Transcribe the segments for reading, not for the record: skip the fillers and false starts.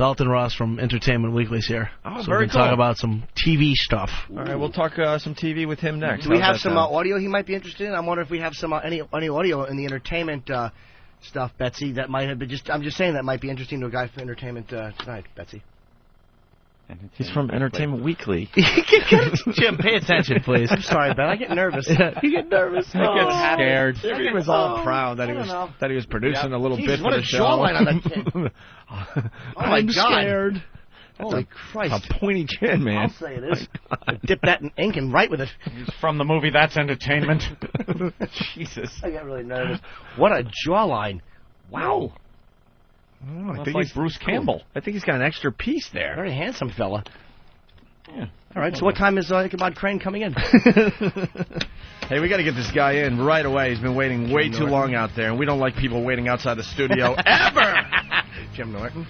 Dalton Ross from Entertainment Weekly's here. Oh, so very we can cool. talk about some TV stuff. All right, we'll talk some TV with him next. Do we have some audio he might be interested in? I wonder if we have some any audio in the entertainment stuff, Betsy, that might have been I'm just saying that might be interesting to a guy from entertainment tonight, Betsy. He's from Entertainment Weekly. Jim, pay attention, please. I'm sorry, Ben. I get nervous. You get nervous. I get scared. He was all proud that he was producing a little bit for the show. What a jawline on that kid. I'm scared. Holy Christ. A pointy chin, man. I'll say it is. Dip that in ink and write with it. He's from the movie That's Entertainment. Jesus. I get really nervous. What a jawline. Wow. Oh, I think he's Bruce Campbell. I think he's got an extra piece there. Very handsome fella. Yeah. All right, so what time is Ichabod Crane coming in? Hey, we got to get this guy in right away. He's been waiting way too long out there, and we don't like people waiting outside the studio ever. Jim Norton.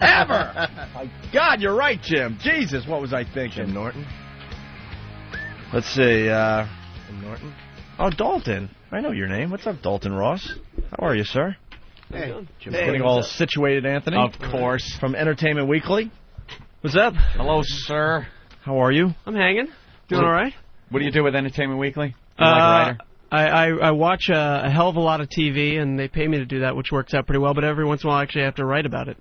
Ever. My God, you're right, Jim. Jesus, what was I thinking? Jim Norton. Let's see. Jim Norton. Oh, Dalton. I know your name. What's up, Dalton Ross? How are you, sir? Hey, Jim. Getting all situated, Anthony. Of course. From Entertainment Weekly. What's up? Hello, sir. How are you? I'm hanging. Doing all right. What do you do with Entertainment Weekly? You like a writer? I watch a hell of a lot of TV, and they pay me to do that, which works out pretty well, but every once in a while I actually have to write about it.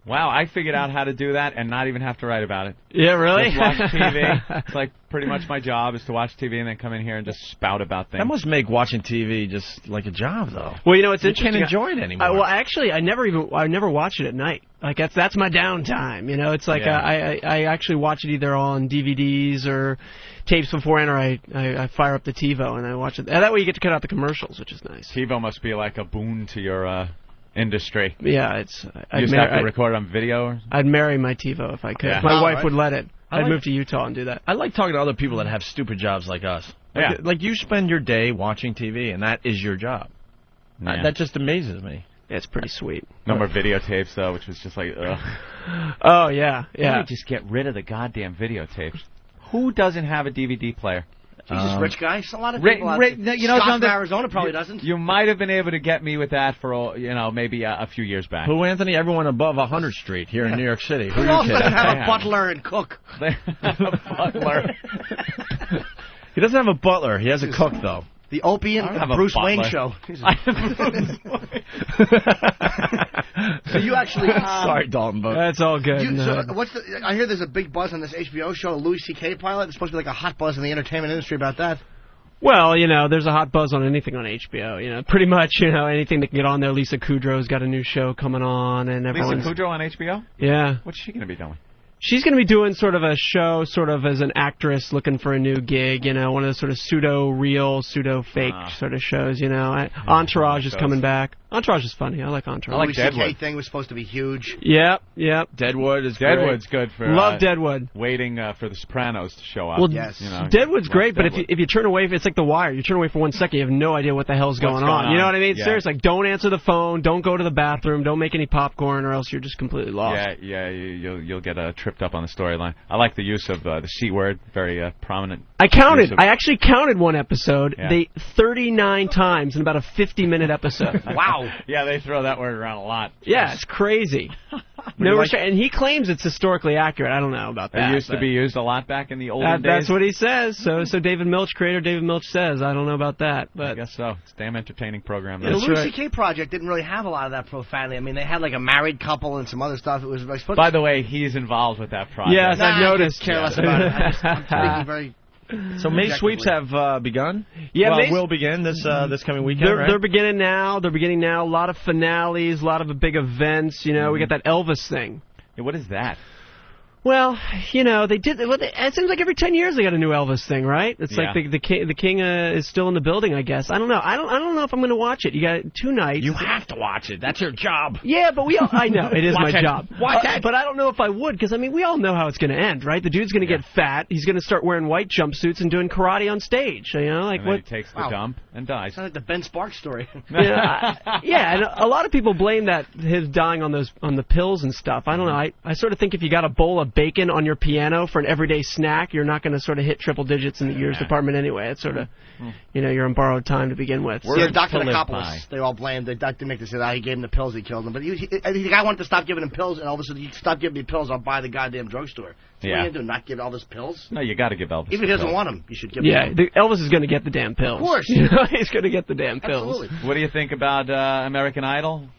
Wow, I figured out how to do that and not even have to write about it. Yeah, really? Just watch TV. It's like pretty much my job is to watch TV and then come in here and just spout about things. That must make watching TV just like a job, though. Well, you know, it's you interesting. can't enjoy it anymore. Well, actually, I never watch it at night. Like that's my downtime. You know, it's like I actually watch it either on DVDs or tapes beforehand, or I fire up the TiVo and I watch it. That way, you get to cut out the commercials, which is nice. TiVo must be like a boon to your industry. Yeah, it's. You just have to record it on video? Or? I'd marry my TiVo if I could. Yeah. If my wife would let it. I'd move to Utah and do that. I like talking to other people that have stupid jobs like us. Like you spend your day watching TV, and that is your job. Yeah. That just amazes me. Yeah, it's pretty sweet. No more videotapes, though, which was just like, ugh. Oh, yeah, yeah. Why don't you just get rid of the goddamn videotapes? Who doesn't have a DVD player? Jesus, rich guy. A lot of people out there. You know, Scott from Arizona probably doesn't. You might have been able to get me with that for, maybe a few years back. Who, Anthony? Everyone above 100th Street here in New York City. Who Who else doesn't have a butler and cook? A butler. He doesn't have a butler. He has a cook, though. The Opie and Bruce Wayne show. So you actually... Sorry, Dalton, but... That's all good. I hear there's a big buzz on this HBO show, Louis C.K. pilot. There's supposed to be like a hot buzz in the entertainment industry about that. Well, you know, there's a hot buzz on anything on HBO. You know, pretty much, you know, anything that can get on there. Lisa Kudrow's got a new show coming on, and everyone's... Lisa Kudrow on HBO? Yeah. What's she going to be doing? She's going to be doing sort of a show, sort of as an actress looking for a new gig, you know, one of those sort of pseudo-real, pseudo-fake sort of shows, you know. Entourage is coming back. Entourage is funny. I like Entourage. I like Deadwood. The thing was supposed to be huge. Yep. Deadwood's good for... Love Deadwood. Waiting for The Sopranos to show up. Well, yes. You know, Deadwood's great, but if you turn away, it's like The Wire. You turn away for 1 second, you have no idea what the hell's going on. You know what I mean? Yeah. Seriously, like, don't answer the phone, don't go to the bathroom, don't make any popcorn, or else you're just completely lost. Yeah, you'll get tripped up on the storyline. I like the use of the C word, very prominent. I actually counted one episode. Yeah. 39 times in about a 50-minute episode. Wow. Yeah, they throw that word around a lot. Yeah, it's crazy. And he claims it's historically accurate. I don't know about that. It used to be used a lot back in the olden days. That's what he says. So David Milch, creator David Milch says. I don't know about that, but I guess so. It's a damn entertaining program. The Louis C.K. Project didn't really have a lot of that profanity. I mean, they had like a married couple and some other stuff. It was supposed By the way, he's involved with that project. Yes, I've noticed. Care less about it. I'm speaking very. So May sweeps have begun? Yeah, will begin this coming weekend, right? They're beginning now. A lot of finales, a lot of big events. You know, we got that Elvis thing. Yeah, what is that? Well, you know, they did. It seems like every 10 years they got a new Elvis thing, right? It's like the king is still in the building, I guess. I don't know. I don't know if I'm going to watch it. You got 2 nights. You have to watch it. That's your job. Yeah, but I know it is my job. Watch it. But I don't know if I would, because I mean, we all know how it's going to end, right? The dude's going to get fat. He's going to start wearing white jumpsuits and doing karate on stage. You know, like and then he takes the dump and dies. Sounds like the Ben Sparks story. Yeah, and a lot of people blame his dying on the pills and stuff. I don't know. I sort of think if you got a bowl of of bacon on your piano for an everyday snack, you're not going to sort of hit triple digits in the years department anyway. It's sort of, you're on borrowed time to begin with. Yeah, Dr. Nicopoulos, they all blamed the doctor. Make this he gave him the pills, he killed him. But the guy wanted to stop giving him pills, and all of a sudden, you stop giving me pills, I'll buy the goddamn drugstore. So what are you going to do, not give Elvis pills? No, you got to give Elvis. Even if he doesn't want them, you should give them. Yeah, Elvis is going to get the damn pills. Of course. He's going to get the damn pills. Absolutely. What do you think about American Idol?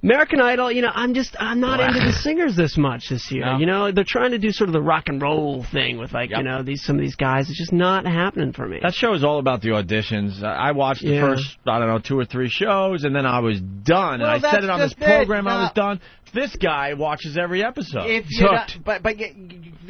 American Idol, I'm not into the singers this much this year. No. They're trying to do sort of the rock and roll thing with some of these guys. It's just not happening for me. That show is all about the auditions. I watched the first, 2 or 3 shows, and then I was done. Well, and I said it on this program, I was done. This guy watches every episode. But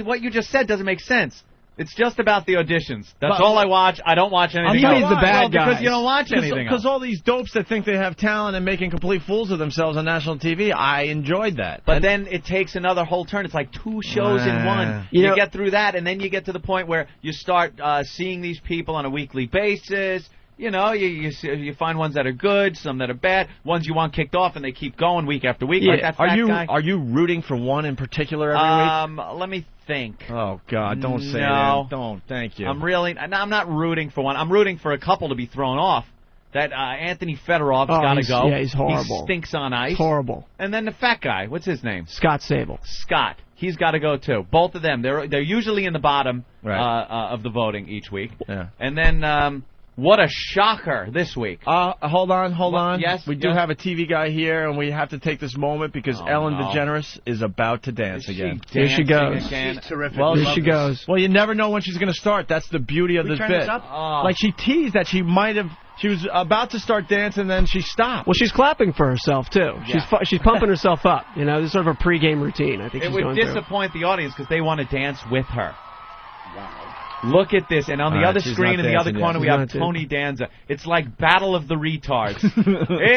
what you just said doesn't make sense. It's just about the auditions. That's all I watch. I don't watch anything else. He's the bad guy. Because you don't watch anything else. Because all these dopes that think they have talent and making complete fools of themselves on national TV, I enjoyed that. But then it takes another whole turn. It's like 2 shows in one. You get through that, and then you get to the point where you start seeing these people on a weekly basis. You find ones that are good, some that are bad, ones you want kicked off, and they keep going week after week. Yeah. Like that fat guy. Are you rooting for one in particular every week? Let me think. Oh God, don't say that. Don't. Thank you. I'm not rooting for one. I'm rooting for a couple to be thrown off. That Anthony Fedorov's got to go. Yeah, he's horrible. He stinks on ice. Horrible. And then the fat guy. What's his name? Scott Sable. Scott. He's got to go too. Both of them. They're usually in the bottom of the voting each week. Yeah. And then. What a shocker this week. Hold on. Yes, we do have a TV guy here, and we have to take this moment because Ellen DeGeneres is about to dance again. Here she goes. She's terrific. Well, here she goes. Well, you never know when she's going to start. That's the beauty of this bit. Like, she teased that she was about to start dancing, and then she stopped. Well, she's clapping for herself, too. Yeah. She's pumping herself up. This is sort of a pregame routine, I think. It would disappoint the audience because they want to dance with her. Wow. Look at this, and on the other screen in the other corner we have Tony Danza. It's like Battle of the Retards.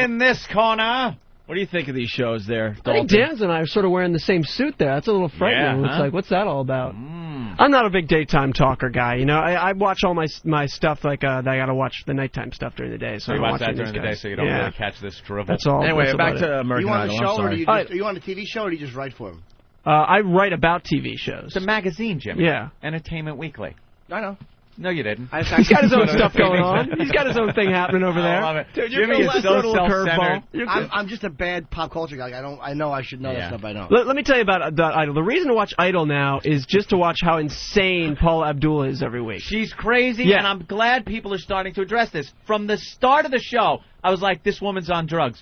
In this corner. What do you think of these shows there, Dalton? I think Danza and I are sort of wearing the same suit there. That's a little frightening. Yeah, It's like, what's that all about? I'm not a big daytime talker guy. I watch all my stuff that I got to watch the nighttime stuff during the day. So you watch that during the day so you don't really catch this drivel. That's all. Anyway, back to American Idol. You on the show, or are you on a TV show, or do you just write for him? I write about TV shows. It's a magazine, Jimmy. Yeah. Entertainment Weekly. I know. No, you didn't. He's got his own stuff going on. He's got his own thing happening over there. I love it. Dude, Jimmy is so self-centered. I'm just a bad pop culture guy. I know I should know that stuff. I don't. Let me tell you about Idol. The reason to watch Idol now is just to watch how insane Paula Abdul is every week. She's crazy, and I'm glad people are starting to address this. From the start of the show, I was like, this woman's on drugs.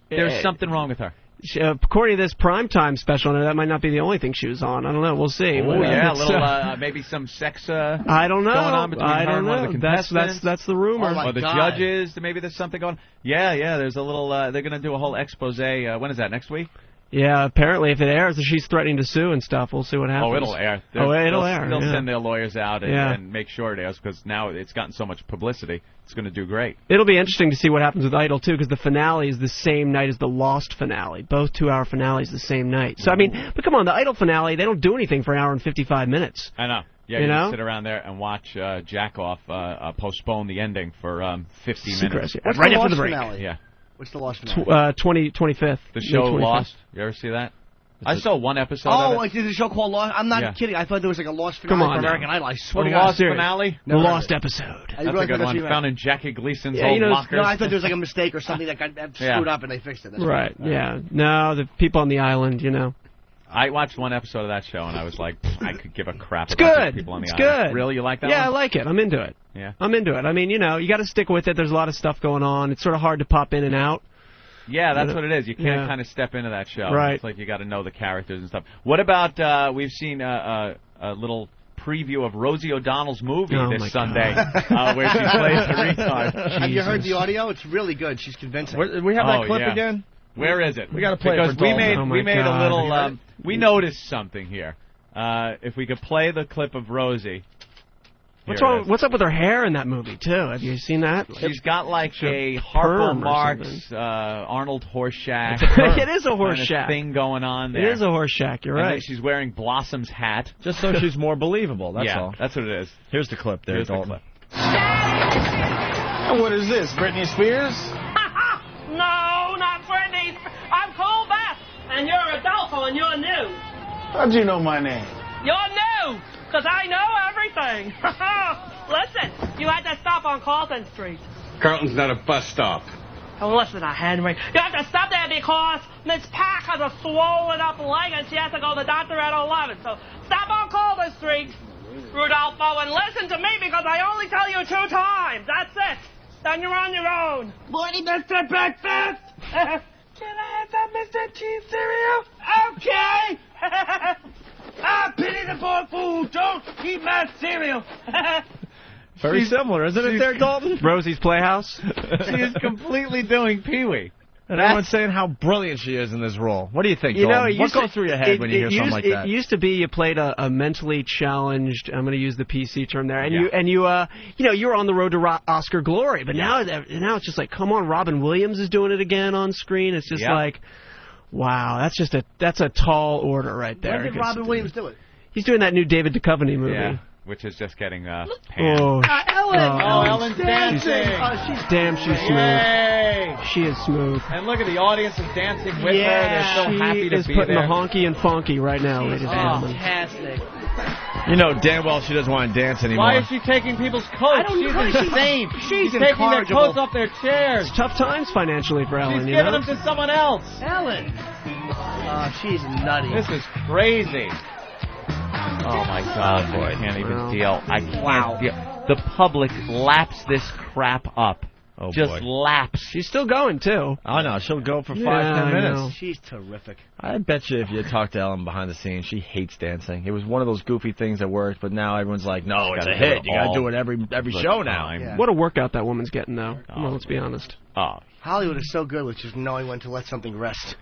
There's something wrong with her. According to this primetime special, that might not be the only thing she was on. I don't know. We'll see. Oh, yeah, a little, maybe some sex I don't know. going on between her and one of the contestants. That's the rumor. Or the judges. Maybe there's something going on. Yeah, there's a little, they're going to do a whole expose. When is that, next week? Yeah, apparently if it airs, she's threatening to sue and stuff. We'll see what happens. Oh, it'll air. It'll air. They'll send their lawyers out and make sure it airs because now it's gotten so much publicity. It's going to do great. It'll be interesting to see what happens with Idol, too, because the finale is the same night as the Lost finale. Both 2-hour finales the same night. So, but come on, the Idol finale, they don't do anything for an hour and 55 minutes. I know. Yeah, you can sit around there and watch Jack Off postpone the ending for 50 minutes. What's right the after Lost the break. Finale? Yeah. What's the Lost finale? 25th. The show Lost. You ever see that? I saw one episode of it. Is the show called Lost? I'm not kidding. I thought there was like a Lost finale for American Idol. I swear to God. God. Lost finale? The Lost episode. That's a good one. Found in Jackie Gleason's old lockers. No, I thought there was like a mistake or something that got screwed up and they fixed it. That's right, yeah. No, the people on the island, I watched one episode of that show and I was like, I could give a crap about these people on the island. It's good. Really? You like that one? Yeah, I like it. I'm into it. Yeah. I'm into it. You got to stick with it. There's a lot of stuff going on. It's sort of hard to pop in and out. Yeah, that's what it is. You can't kind of step into that show. Right. It's like you got to know the characters and stuff. What about we've seen a little preview of Rosie O'Donnell's movie this Sunday where she plays the retard. Have you heard the audio? It's really good. She's convincing. We have that clip again? Where is it? We got to play because it for we made a little. We noticed something here. If we could play the clip of Rosie. What's wrong? What's up with her hair in that movie too? Have you seen that? She's got like a Harpo Marx, Arnold Horseshack. It is a Horseshack thing going on there. It is a Horseshack. You're right. And then she's wearing Blossom's hat, just so she's more believable. That's all. That's what it is. Here's the clip. There's the clip. What is this? Britney Spears? No, not Britney. I'm Cole Bass, and you're Adolfo, and you're new. How'd you know my name? You're new, because I know everything. Listen, you had to stop on Carlton Street. Carlton's not a bus stop. Oh, listen to Henry. You have to stop there because Miss Pack has a swollen up leg and she has to go to the doctor at 11. So stop on Carlton Street, Rudolfo, and listen to me because I only tell you 2 times. That's it. Then you're on your own. Morning, Mr. Breakfast. Can I have that Mr. Cheese cereal? Okay. Pity the poor fool. Don't eat my cereal. Very similar, isn't it there, Dalton? Rosie's Playhouse. She is completely doing Pee-wee. And everyone's saying how brilliant she is in this role. What do you think, Dalton? What goes through your head when you hear something like that? It used to be you played a mentally challenged. I'm going to use the PC term there, and you were on the road to Oscar glory. But now it's just like, come on, Robin Williams is doing it again on screen. It's just like, wow, that's a tall order right there. When did Robin Williams do it? He's doing that new David Duchovny movie. Yeah. Which is just getting panned. Ellen's dancing. She's smooth. Yay. She is smooth. And look at the audience is dancing with her. They're so happy to be there. She is putting the honky and funky right now, ladies and gentlemen. Fantastic. You know damn well she doesn't want to dance anymore. Why is she taking people's coats? She's insane. She's taking their coats off their chairs. It's tough times financially for Ellen. She's giving them to someone else. Ellen. She's nutty. This is crazy. Oh my God, boy! I can't even deal. I can't deal. The public laps this crap up. Oh, just laps. She's still going too. Oh no, she'll go for 5-10 minutes. She's terrific. I bet you if you talk to Ellen behind the scenes, she hates dancing. It was one of those goofy things that worked, but now everyone's like, no, it's a hit. You got to do it every show now. Yeah. What a workout that woman's getting, though. Well, let's be honest. Hollywood is so good with just knowing when to let something rest.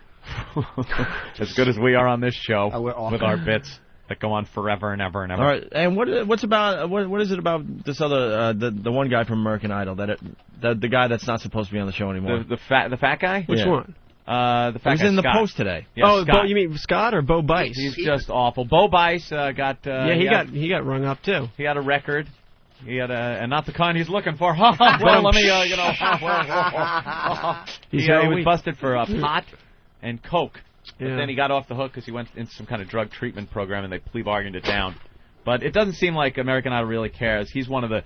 As good as we are on this show we're with our bits that go on forever and ever and ever. All right, and what is it about this other the one guy from American Idol the guy that's not supposed to be on the show anymore? The fat guy? Which one? The fat guy. He's in the Scott. Post today. Yeah, Bo, you mean Scott or Bo Bice? He's just awful. Bo Bice got. He got rung up too. He had a record. He had and not the kind he's looking for. Well, let me he was busted for pot and coke. But then he got off the hook because he went into some kind of drug treatment program, and they plea bargained it down. But it doesn't seem like American Idol really cares. He's one of the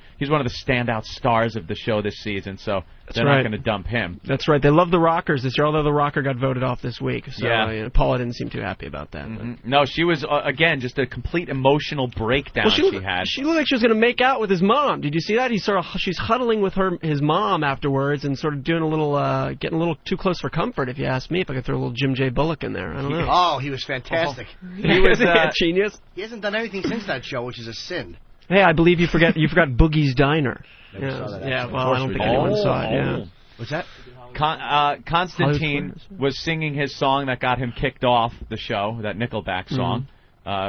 standout stars of the show this season, so they're not going to dump him. That's right. They love the Rockers this year, although the Rocker got voted off this week. So Paula didn't seem too happy about that. No, she was again just a complete emotional breakdown. She had. She looked like she was going to make out with his mom. Did you see that? She's huddling with his mom afterwards and sort of doing getting a little too close for comfort. If you ask me, if I could throw a little Jim J. Bullock in there, I don't know. Oh, he was fantastic. He was genius. He hasn't done anything since that show, which is a sin. Hey, I believe you forgot Boogie's Diner. Saw that, well, I don't think anyone saw it. Yeah. What's that? Constantine was singing his song that got him kicked off the show, that Nickelback song,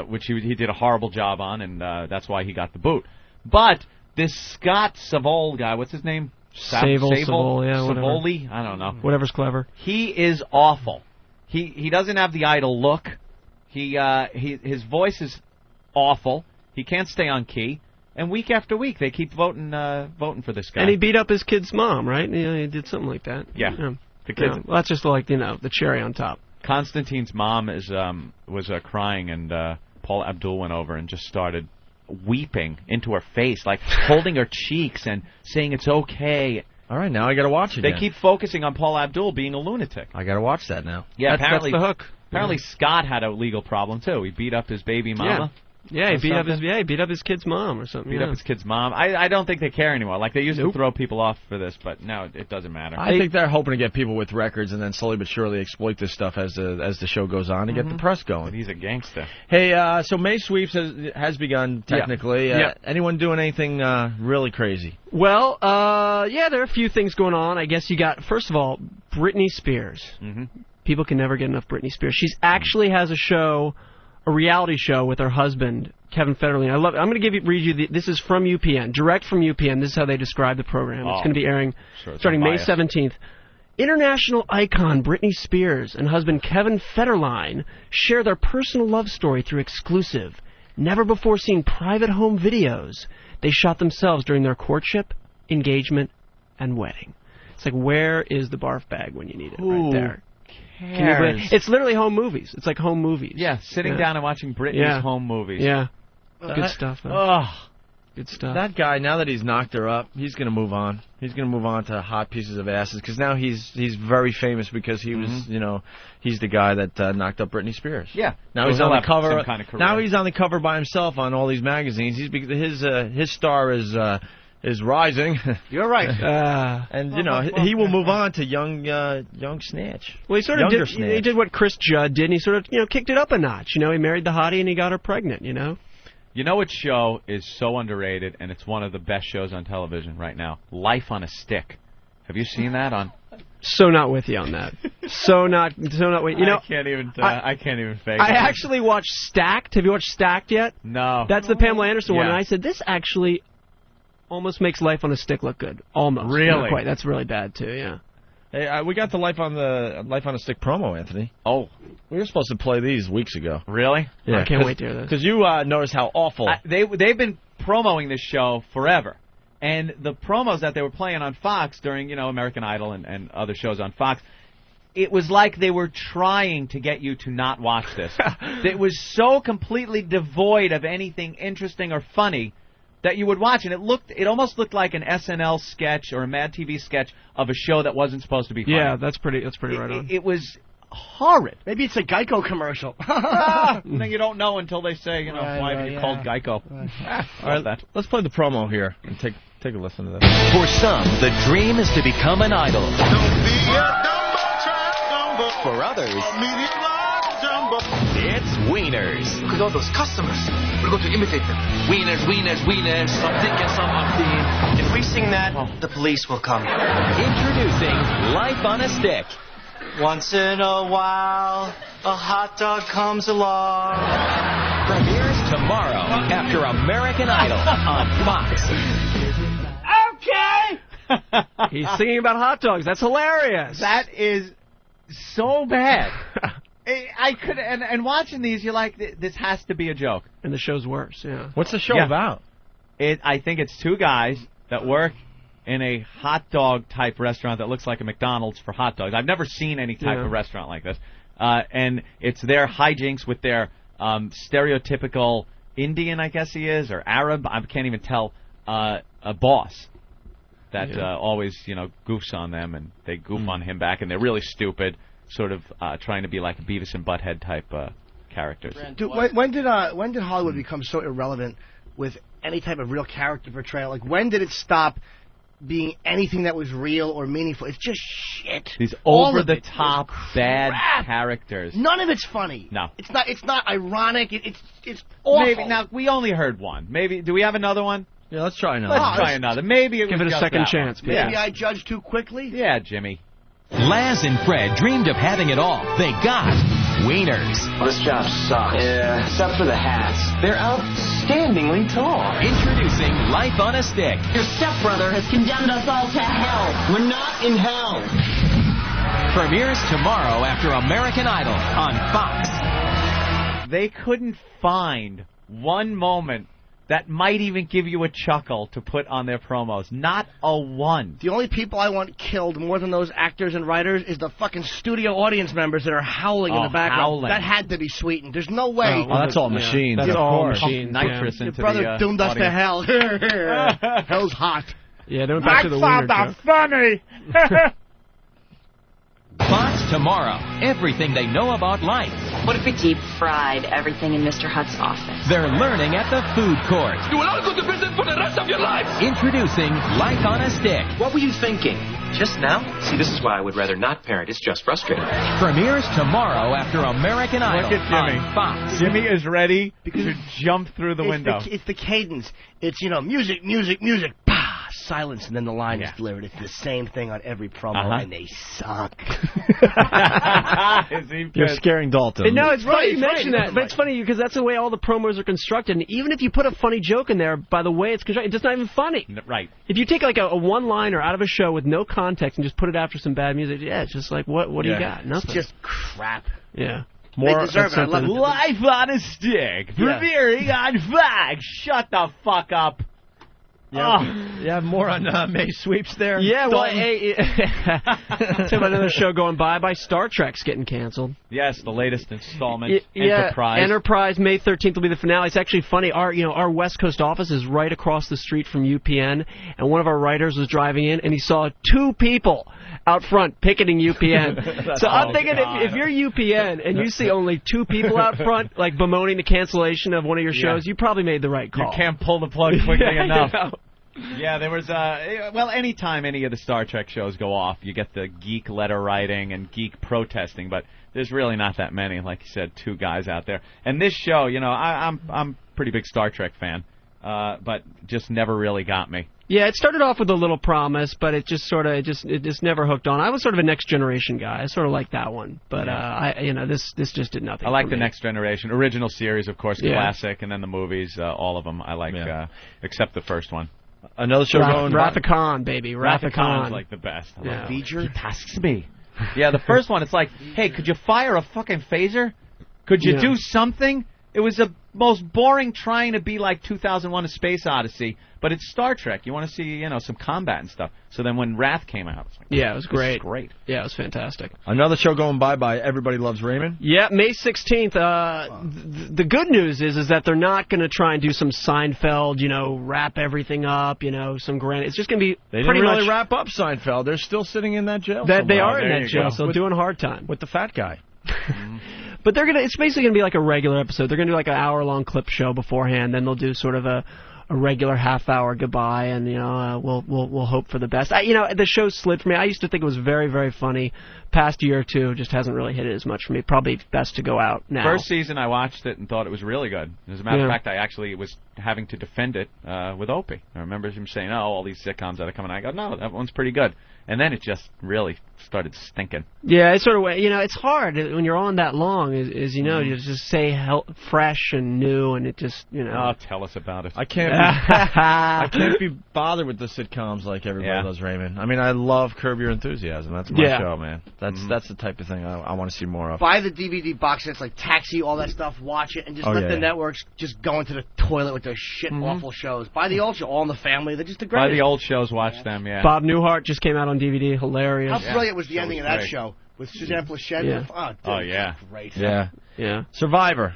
which he did a horrible job on, and that's why he got the boot. But this Scott Savole guy, what's his name? Savoli? I don't know. Whatever's clever. He is awful. He doesn't have the Idol look. His voice is awful. He can't stay on key, and week after week they keep voting for this guy. And he beat up his kid's mom, right? He did something like that. Yeah. The kid. Well, that's just like the cherry on top. Constantine's mom was crying, and Paul Abdul went over and just started weeping into her face, like holding her cheeks and saying it's okay. All right, now I got to watch it. They keep focusing on Paul Abdul being a lunatic. I got to watch that now. Yeah, that's the hook. Apparently Scott had a legal problem too. He beat up his baby mama. Yeah, he beat up his kid's mom or something. Beat up his kid's mom. I don't think they care anymore. Like, they used to throw people off for this, but now it doesn't matter. I think they're hoping to get people with records and then slowly but surely exploit this stuff as the show goes on to get the press going. But he's a gangster. Hey, so May Sweeps has begun, technically. Anyone doing anything really crazy? Well, there are a few things going on. I guess you got, first of all, Britney Spears. People can never get enough Britney Spears. She actually has a reality show with her husband, Kevin Federline. I love it. I'm going to read you this is from UPN, direct from UPN. This is how they describe the program. It's going to be airing starting May 17th. International icon Britney Spears and husband Kevin Federline share their personal love story through exclusive, never-before-seen private home videos they shot themselves during their courtship, engagement, and wedding. It's like, where is the barf bag when you need it? Right there. cares? It's literally home movies. It's like home movies. Yeah, sitting down and watching Britney's home movies. Yeah. Good stuff. Good stuff. That guy, now that he's knocked her up, he's going to move on. He's going to move on to hot pieces of asses because now he's very famous because he was, he's the guy that knocked up Britney Spears. Yeah. Now he's on the cover. Kind of now he's on the cover by himself on all these magazines. His star is rising. You're right. And he will move on to young snatch. Well, he sort of did. He did what Chris Judd did. And he sort of kicked it up a notch. He married the hottie and he got her pregnant. You know what show is so underrated, and it's one of the best shows on television right now? Life on a Stick. Have you seen that on? So not with you on that. So not with you. I can't even fake it. I actually watched Stacked. Have you watched Stacked yet? No. That's the Pamela Anderson one, Yeah. and I said this actually almost makes Life on a Stick look good. Almost. Really? Not quite. That's really bad too. Yeah. Hey, we got the Life on a Stick promo, Anthony. Oh. We were supposed to play these weeks ago. Really? Yeah, I can't wait to hear this. Because you noticed how awful. They've been promoting this show forever. And the promos that they were playing on Fox during, American Idol and other shows on Fox, it was like they were trying to get you to not watch this. It was so completely devoid of anything interesting or funny that you would watch, and it almost looked like an SNL sketch or a Mad TV sketch of a show that wasn't supposed to be funny. Yeah, that's pretty right on. It was horrid. Maybe it's a Geico commercial. And then you don't know until they say, why are you called Geico? All right, let's play the promo here and take a listen to this. For some, the dream is to become an idol. For others, it's wieners. Look at all those customers. We're going to imitate them. Wieners, wieners, wieners. Some thick and some are thin. If we sing that, the police will come. Introducing Life on a Stick. Once in a while, a hot dog comes along. Premieres tomorrow after American Idol on Fox. Okay! He's singing about hot dogs. That's hilarious. That is so bad. I could and watching these, you're like, this has to be a joke. And the show's worse. Yeah. What's the show about? I think it's two guys that work in a hot dog type restaurant that looks like a McDonald's for hot dogs. I've never seen any type of restaurant like this. And it's their hijinks with their stereotypical Indian, I guess he is, or Arab, I can't even tell, a boss that always, goofs on them, and they goof on him back, and they're really stupid, sort of trying to be like Beavis and Butthead type characters. Dude, when did Hollywood become so irrelevant with any type of real character portrayal? Like, when did it stop being anything that was real or meaningful? It's just shit. These over-the-top bad characters. None of it's funny. No. It's not ironic. It's awful. Maybe, now, we only heard one. Maybe, do we have another one? Yeah, let's try another. Let's try another. Maybe it give was it a just second that chance. one. Maybe I judged too quickly. Yeah, Jimmy. Laz and Fred dreamed of having it all. They got wieners. This job sucks. Yeah, except for the hats. They're outstandingly tall. Introducing Life on a Stick. Your stepbrother has condemned us all to hell. We're not in hell. Premieres tomorrow after American Idol on Fox. They couldn't find one moment that might even give you a chuckle to put on their promos. Not a one. The only people I want killed more than those actors and writers is the fucking studio audience members that are howling in the background. Howling. That had to be sweetened. There's no way. Oh, that's all machines. That's all machines. Nitrous Your into brother the doomed us to audience. hell. Hell's hot. Yeah, they went back to the wiener joke. funny. Fox tomorrow. Everything they know about life. What if we deep fried everything in Mr. Hutt's office? They're learning at the food court. You will all go to prison for the rest of your life. Introducing Life on a Stick. What were you thinking? Just now? See, this is why I would rather not parent. It's just frustrating. Premieres tomorrow after American Idol Look at Jimmy. on Fox. Jimmy is ready to jump through the window. It's the cadence. It's, music, music, music. Bah! Silence, and then the line is delivered. It's the same thing on every promo, and they suck. You're scaring Dalton. No, it's funny you right, mention that, but it's funny because that's the way all the promos are constructed. And even if you put a funny joke in there, by the way it's constructed, it's not even funny. Right. If you take like a one-liner out of a show with no context and just put it after some bad music, it's just like, what do you got? Nothing. It's just crap. Yeah. More They deserve it. I love it. Life on a Stick, premiering on Fox. Shut the fuck up. Yeah, more on May sweeps there. Yeah, well, Dalton. tell about another show going by. Star Trek's getting canceled. Yes, the latest installment, Yeah, Enterprise. Enterprise, May 13th will be the finale. It's actually funny. Our West Coast office is right across the street from UPN, and one of our writers was driving in, and he saw 2 people out front picketing UPN. So I'm thinking if you're UPN and you see only 2 people out front, like bemoaning the cancellation of one of your shows, you probably made the right call. You can't pull the plug quickly enough. Yeah, there was anytime any of the Star Trek shows go off, you get the geek letter writing and geek protesting, but there's really not that many. Like you said, 2 guys out there. And this show, I'm a pretty big Star Trek fan, but just never really got me. Yeah, it started off with a little promise, but it just never hooked on. I was sort of a Next Generation guy. I sort of liked that one, but this just did nothing. I like for the me. Next Generation original series, of course, classic, and then the movies, all of them. I like, except the first one. Another show going. Wrath of Khan, baby. Wrath of Khan. Is like the best. Yeah. He tasks me. Yeah, the first one, it's like, hey, could you fire a fucking phaser? Could you do something? It was the most boring trying to be like 2001: A Space Odyssey, but it's Star Trek. You want to see, some combat and stuff. So then when Wrath came out, it was like, yeah, it was great. This is great. Yeah, it was fantastic. Another show going by Everybody Loves Raymond. Yeah, May 16th. The good news is that they're not going to try and do some Seinfeld, wrap everything up, some grand. It's just going to be They pretty didn't really much wrap up Seinfeld. They're still sitting in that jail. that they are in There that you jail, go. so doing hard time. with the fat guy. But it's basically going to be like a regular episode. They're going to do like an hour-long clip show beforehand. Then they'll do sort of a regular half-hour goodbye, and we'll hope for the best. The show slid for me. I used to think it was very, very funny. Past year or two just hasn't really hit it as much for me. Probably best to go out now. First season, I watched it and thought it was really good. As a matter of fact, I actually was having to defend it with Opie. I remember him saying, all these sitcoms that are coming out. I go, no, that one's pretty good. And then it just really started stinking. Yeah, it's sort of, it's hard when you're on that long, you just say fresh and new, and it just, Oh, tell us about it. I can't be bothered with the sitcoms like Everybody Loves Raymond. I mean, I love Curb Your Enthusiasm. That's my show, man. That's the type of thing I want to see more of. Buy the DVD box sets like Taxi, all that stuff. Watch it and just let the networks just go into the toilet with their shit awful shows. Buy the old show, All in the Family. They're just the greatest. Buy the old shows, watch them. Yeah. Bob Newhart just came out on DVD. Hilarious. How brilliant was the ending of that show with Suzanne Pleshette? Yeah. Oh, yeah. Great. Yeah. Survivor.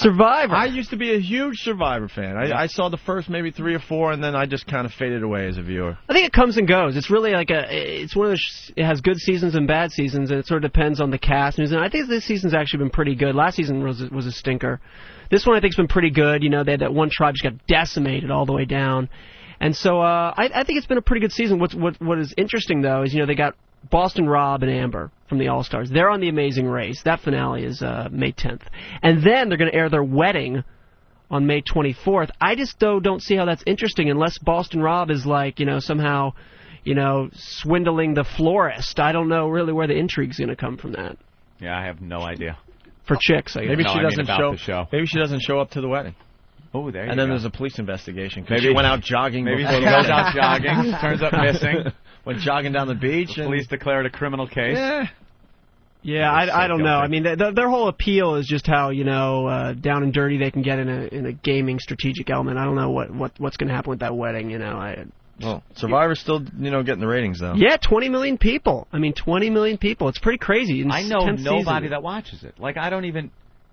I used to be a huge Survivor fan. I saw the first maybe 3 or 4, and then I just kind of faded away as a viewer. I think it comes and goes. It's really like it's one of those. It has good seasons and bad seasons, and it sort of depends on the cast. And I think this season's actually been pretty good. Last season was a stinker. This one I think's been pretty good. They had that one tribe just got decimated all the way down, and so I think it's been a pretty good season. What is interesting though is they got Boston Rob and Amber from the All-Stars. They're on The Amazing Race. That finale is May 10th. And then they're going to air their wedding on May 24th. I just don't see how that's interesting unless Boston Rob is like, somehow, swindling the florist. I don't know really where the intrigue's going to come from that. Yeah, I have no idea. For chicks, I guess. Maybe Maybe she doesn't show up to the wedding. Oh, there you go. And then there's a police investigation. Maybe she went out jogging. Maybe before she the goes wedding. out jogging, turns up missing. Went jogging down the beach. The police declare it a criminal case. Yeah, I don't know. I mean, their whole appeal is just how down and dirty they can get in a gaming strategic element. I don't know what's going to happen with that wedding. Well, Survivor's still getting the ratings though. Yeah, 20 million people. I mean, 20 million people. It's pretty crazy. I know nobody that watches it. Like I don't even.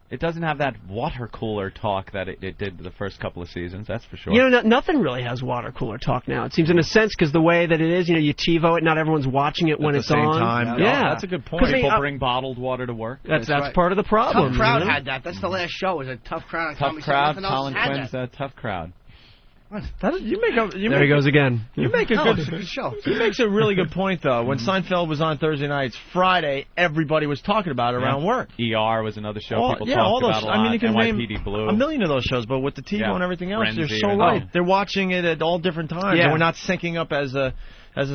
It doesn't have that water cooler talk that it did the first couple of seasons, that's for sure. Nothing really has water cooler talk now. It seems in a sense because the way that it is, you TiVo it, not everyone's watching it when it's on. At the same time. Yeah. That's a good point. People bring bottled water to work. That's right. part of the problem. Tough Crowd had that. That's the last show. It was a Tough Crowd. Tough Crowd. Colin Quinn's Tough Crowd. There he goes again. You make a good show. He makes a really good point, though. When Seinfeld was on Thursday nights, Friday, everybody was talking about it around work. ER was another show people talked all those, about a lot. I mean, you can NYPD name Blue. a million of those shows, but with the TiVo and everything else, they're so even. light. They're watching it at all different times, and we're not syncing up as a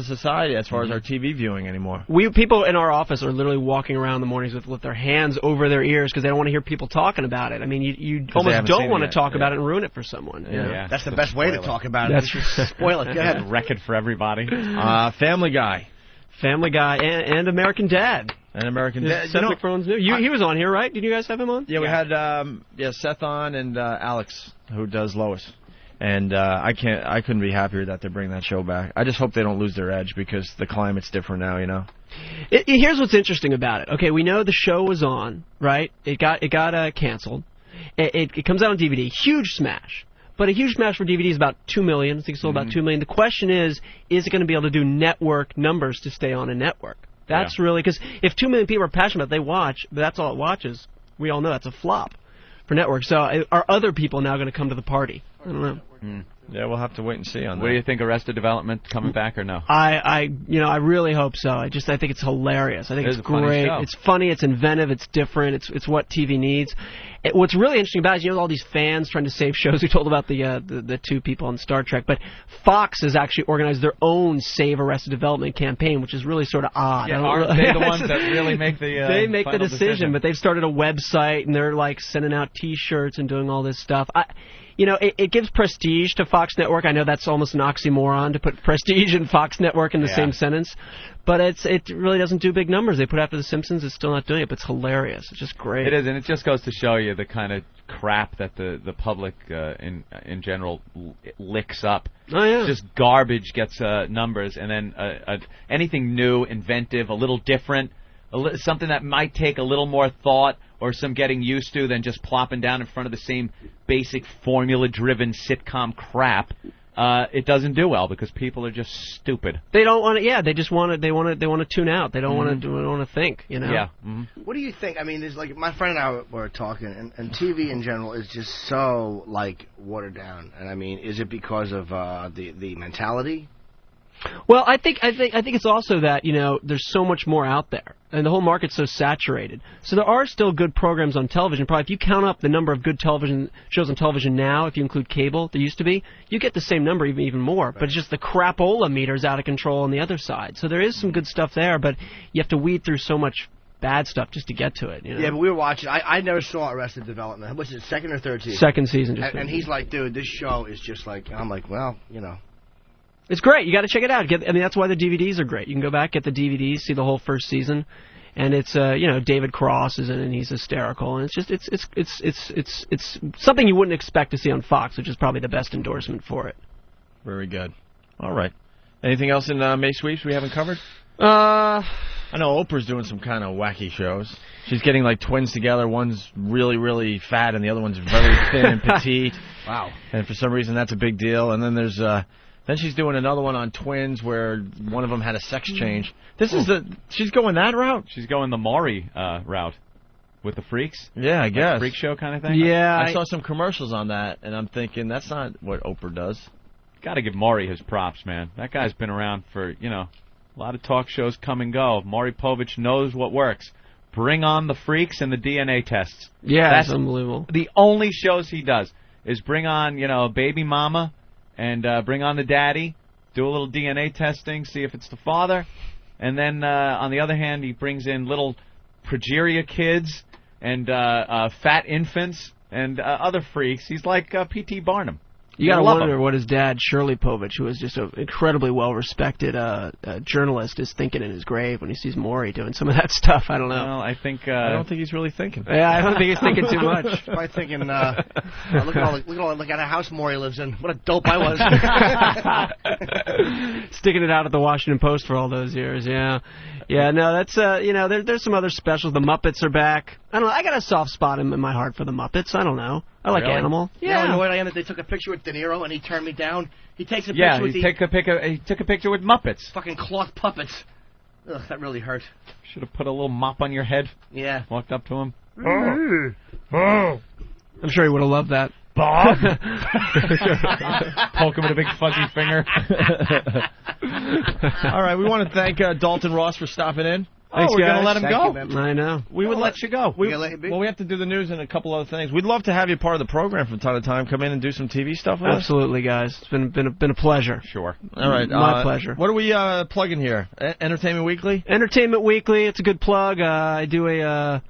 society as far as our TV viewing anymore. People in our office are literally walking around in the mornings with their hands over their ears because they don't want to hear people talking about it. I mean, you almost don't want to talk about it and ruin it for someone. Yeah. That's the best way to talk about it. Spoil it. Go ahead. Wreck it for everybody. Family Guy. Family Guy and American Dad. And American Dad. Seth MacFarlane's new. He was on here, right? Did you guys have him on? Yeah, we had Seth on and Alex, who does Lois. And I couldn't be happier that they're bringing that show back. I just hope they don't lose their edge because the climate's different now, you know. Here's what's interesting about it. Okay, we know the show was on, right? It got canceled. It comes out on DVD, huge smash. But a huge smash for DVD is about 2 million. I think it's still about 2 million. The question is it going to be able to do network numbers to stay on a network? That's really, because if 2 million people are passionate about it, they watch, but that's all it watches. We all know that's a flop for networks. So are other people now going to come to the party? I don't know. Yeah, we'll have to wait and see on that. What do you think, Arrested Development coming back or no? I really hope so. I think it's hilarious. I think it's great. It's funny. It's inventive. It's different. It's what TV needs. What's really interesting about it is all these fans trying to save shows. We told about the two people on Star Trek, but Fox has actually organized their own Save Arrested Development campaign, which is really sort of odd. Yeah, aren't they the ones that really make the they make the decision, but they've started a website and they're like sending out T-shirts and doing all this stuff. It gives prestige to Fox Network. I know that's almost an oxymoron to put prestige and Fox Network in the same sentence, but it really doesn't do big numbers. They put after The Simpsons, it's still not doing it, but it's hilarious. It's just great. It is, and it just goes to show you the kind of crap that the public in general licks up. Oh, yeah. Just garbage gets numbers, and then anything new, inventive, a little different, something that might take a little more thought or some getting used to than just plopping down in front of the same basic formula-driven sitcom crap. It doesn't do well because people are just stupid. They don't want to. Yeah, they just want to. They want to tune out. They don't want to think. You know. Yeah. What do you think? I mean, there's like my friend and I were talking, and TV in general is just so like watered down. And I mean, is it because of the mentality? Well, I think it's also that there's so much more out there, and the whole market's so saturated. So there are still good programs on television. Probably if you count up the number of good television shows on television now, if you include cable, there used to be, you get the same number, even more. Right. But it's just the crapola meter's out of control on the other side. So there is some good stuff there, but you have to weed through so much bad stuff just to get to it. Yeah, but we were watching. I never saw Arrested Development. Was it second or third season? Second season. And he's like, dude, this show is just like. I'm like, well, It's great. You got to check it out. That's why the DVDs are great. You can go back, get the DVDs, see the whole first season, and it's David Cross is in it, and he's hysterical, and it's just it's something you wouldn't expect to see on Fox, which is probably the best endorsement for it. Very good. All right. Anything else in May Sweeps we haven't covered? I know Oprah's doing some kind of wacky shows. She's getting like twins together. One's really, really fat, and the other one's very thin and petite. Wow. And for some reason, that's a big deal. And then there's then she's doing another one on twins where one of them had a sex change. She's going that route? She's going the Maury route with the freaks. Yeah, I guess. Like freak show kind of thing. Yeah. I saw some commercials on that, and I'm thinking that's not what Oprah does. Got to give Maury his props, man. That guy's been around for, a lot of talk shows come and go. Maury Povich knows what works. Bring on the freaks and the DNA tests. Yeah, that's unbelievable. The only shows he does is bring on, baby mama, and bring on the daddy, do a little DNA testing, see if it's the father, and then on the other hand, he brings in little progeria kids and fat infants and other freaks. He's like P.T. Barnum. You gotta wonder what his dad, Shirley Povich, who is just an incredibly well-respected journalist, is thinking in his grave when he sees Maury doing some of that stuff. I don't know. Well, I don't think he's really thinking. Yeah, I don't think he's thinking too much. Probably thinking, look at a house Maury lives in. What a dope I was. Sticking it out at the Washington Post for all those years. Yeah, no, that's there's some other specials. The Muppets are back. I don't know. I got a soft spot in my heart for the Muppets. I don't know. I like Animal. Yeah. You know what I am? They took a picture with De Niro and he turned me down. He takes a picture with he took a picture with Muppets. Fucking cloth puppets. Ugh, that really hurt. Should have put a little mop on your head. Yeah. Walked up to him. I'm sure he would have loved that. Bob. Poke him with a big fuzzy finger. All right, we want to thank Dalton Ross for stopping in. Thanks, we're going to let him go. I know. We would let you go. We have to do the news and a couple other things. We'd love to have you part of the program from time to time. Come in and do some TV stuff with us. Absolutely, guys. It's been a pleasure. Sure. All right. My pleasure. What are we plugging here? Entertainment Weekly? Entertainment Weekly. It's a good plug. I do a...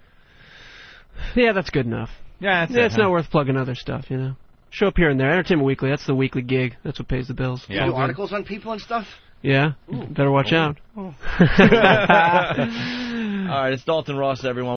Yeah, that's good enough. Yeah, it's not worth plugging other stuff, Show up here and there. Entertainment Weekly, that's the weekly gig. That's what pays the bills. Yeah. You do articles on people and stuff? Yeah. Better watch out. All right, it's Dalton Ross, everyone.